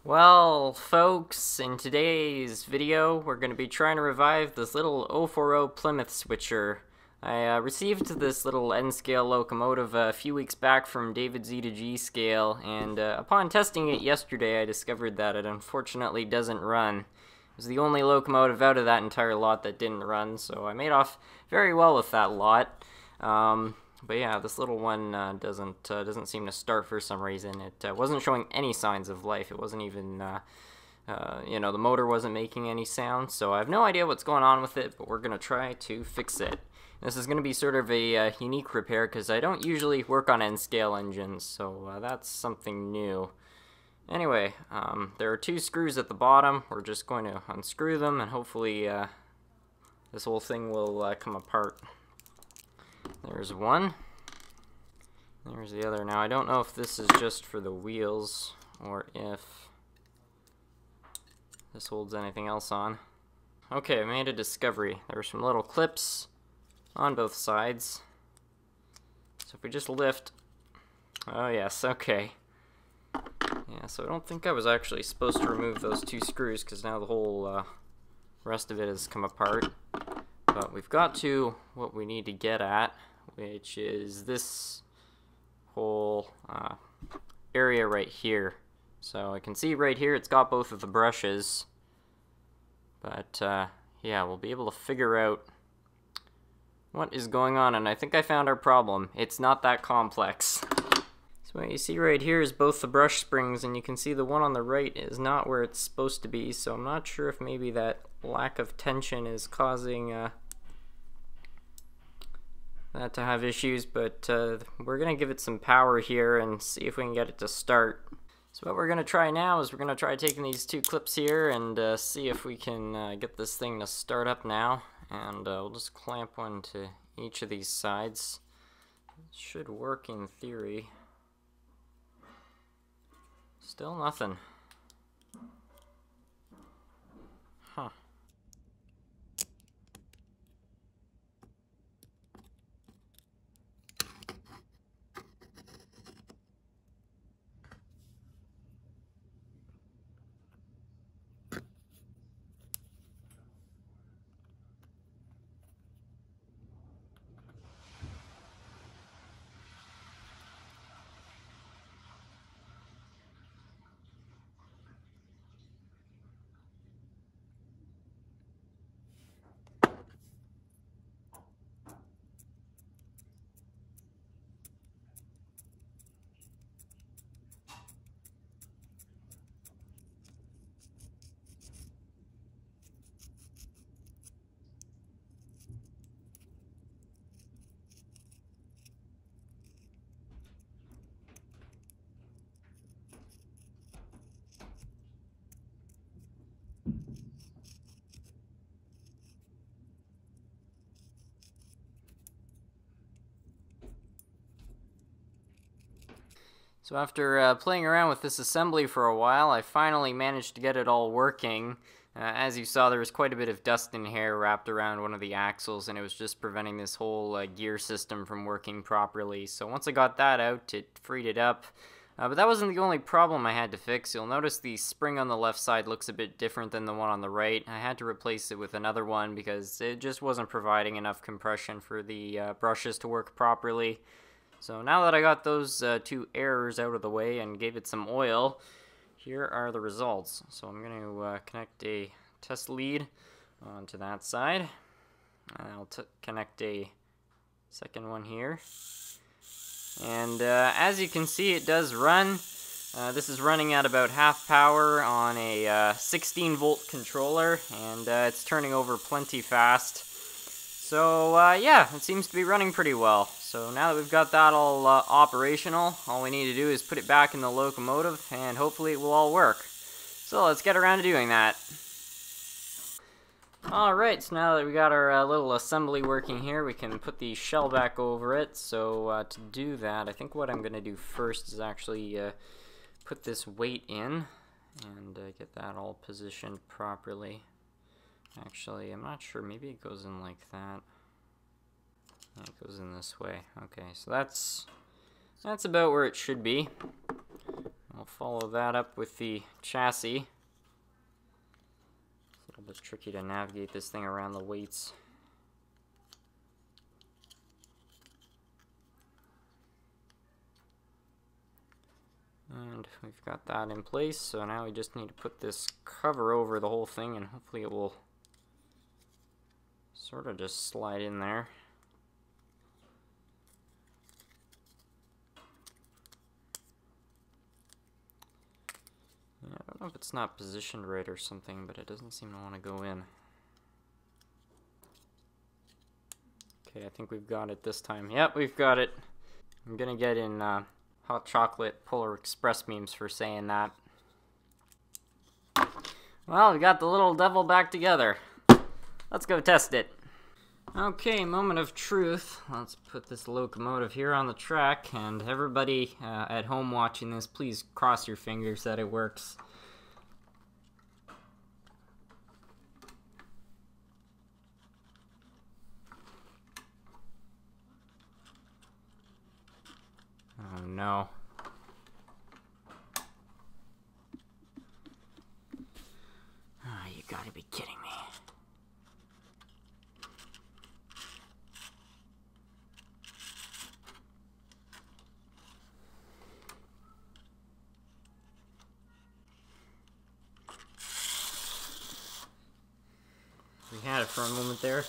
Well, folks, in today's video, we're going to be trying to revive this little 040 Plymouth switcher. I received this little N-scale locomotive a few weeks back from David Z to G scale, and upon testing it yesterday, I discovered that it unfortunately doesn't run. It was the only locomotive out of that entire lot that didn't run, so I made off very well with that lot. But yeah, this little one doesn't seem to start for some reason. It wasn't showing any signs of life. It wasn't even, the motor wasn't making any sound. So I have no idea what's going on with it, but we're going to try to fix it. This is going to be sort of a unique repair because I don't usually work on N-scale engines, so that's something new. Anyway, there are two screws at the bottom. We're just going to unscrew them, and hopefully this whole thing will come apart. There's one. There's the other. Now, I don't know if this is just for the wheels or if this holds anything else on. Okay, I made a discovery. There are some little clips on both sides. So if we just lift... Oh, yes, okay. Yeah, so I don't think I was actually supposed to remove those two screws because now the whole rest of it has come apart. But we've got to what we need to get at, which is this whole area right here. So I can see right here it's got both of the brushes. But yeah, we'll be able to figure out what is going on, and I think I found our problem. It's not that complex. So what you see right here is both the brush springs, and you can see the one on the right is not where it's supposed to be, so I'm not sure if maybe that lack of tension is causing that to have issues, but we're going to give it some power here and see if we can get it to start. So what we're going to try now is we're going to try taking these two clips here and see if we can get this thing to start up now, and we'll just clamp one to each of these sides. It should work in theory. Still nothing. Huh. So after playing around with this assembly for a while, I finally managed to get it all working. As you saw, there was quite a bit of dust and hair wrapped around one of the axles, and it was just preventing this whole gear system from working properly. So once I got that out, it freed it up. But that wasn't the only problem I had to fix. You'll notice the spring on the left side looks a bit different than the one on the right. I had to replace it with another one because it just wasn't providing enough compression for the brushes to work properly. So now that I got those two errors out of the way and gave it some oil, here are the results. So I'm going to connect a test lead onto that side. I'll connect a second one here. And as you can see, it does run. This is running at about half power on a 16 volt controller, and it's turning over plenty fast. So yeah, it seems to be running pretty well. So now that we've got that all operational, all we need to do is put it back in the locomotive, and hopefully it will all work. So let's get around to doing that. Alright, so now that we got our little assembly working here, we can put the shell back over it. So to do that, I think what I'm going to do first is actually put this weight in and get that all positioned properly. Actually, I'm not sure. Maybe it goes in like that. Yeah, it goes in this way. Okay, so that's about where it should be. We'll follow that up with the chassis. It's a little bit tricky to navigate this thing around the weights. And we've got that in place, so now we just need to put this cover over the whole thing, and hopefully it will sort of just slide in there. Yeah, I don't know if it's not positioned right or something, but it doesn't seem to want to go in. Okay, I think we've got it this time. Yep, we've got it. I'm gonna get in hot chocolate Polar Express memes for saying that. Well, we got the little devil back together. Let's go test it. Okay, moment of truth. Let's put this locomotive here on the track, and everybody at home watching this, please cross your fingers that it works. Oh no. Oh, you gotta be kidding me. We had it for a moment there.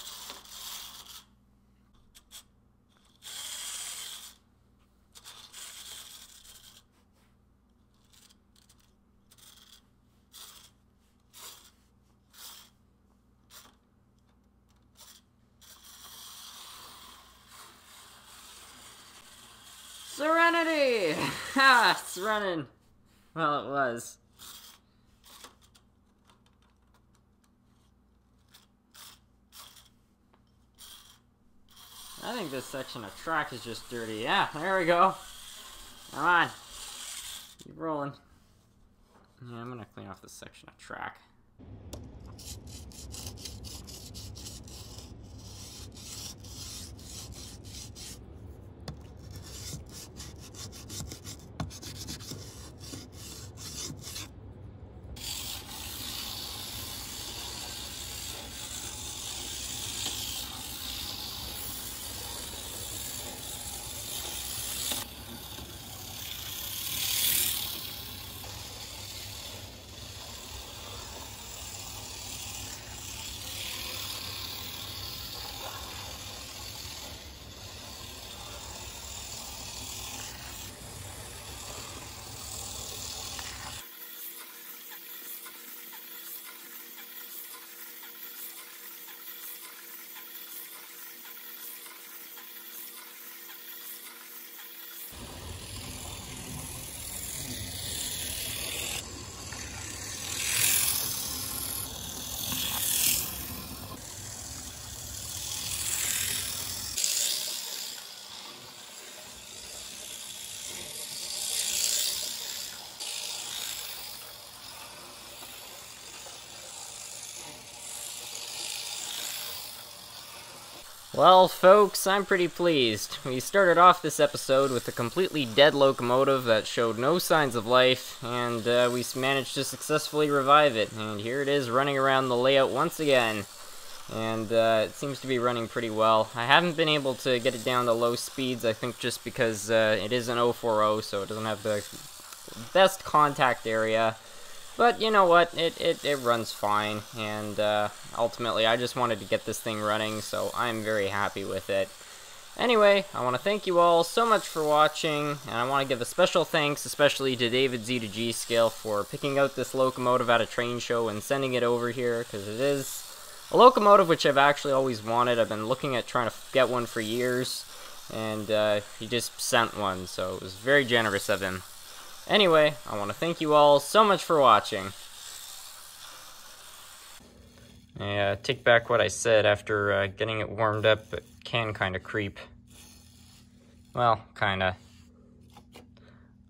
Serenity! Ha! It's running. Well, it was. I think this section of track is just dirty. Yeah, there we go. Come on. Keep rolling. Yeah, I'm gonna clean off this section of track. Well, folks, I'm pretty pleased. We started off this episode with a completely dead locomotive that showed no signs of life, and we managed to successfully revive it. And here it is running around the layout once again. And it seems to be running pretty well. I haven't been able to get it down to low speeds, I think just because it is an 040, so it doesn't have the best contact area. But you know what, it runs fine, and ultimately I just wanted to get this thing running, so I'm very happy with it. Anyway, I want to thank you all so much for watching, and I want to give a special thanks, especially to David Z2G Scale, for picking out this locomotive at a train show and sending it over here, because it is a locomotive which I've actually always wanted. I've been looking at trying to get one for years, and he just sent one, so it was very generous of him. Anyway, I want to thank you all so much for watching. I take back what I said. After getting it warmed up, it can kind of creep. Well, kinda.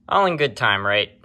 All in good time, right?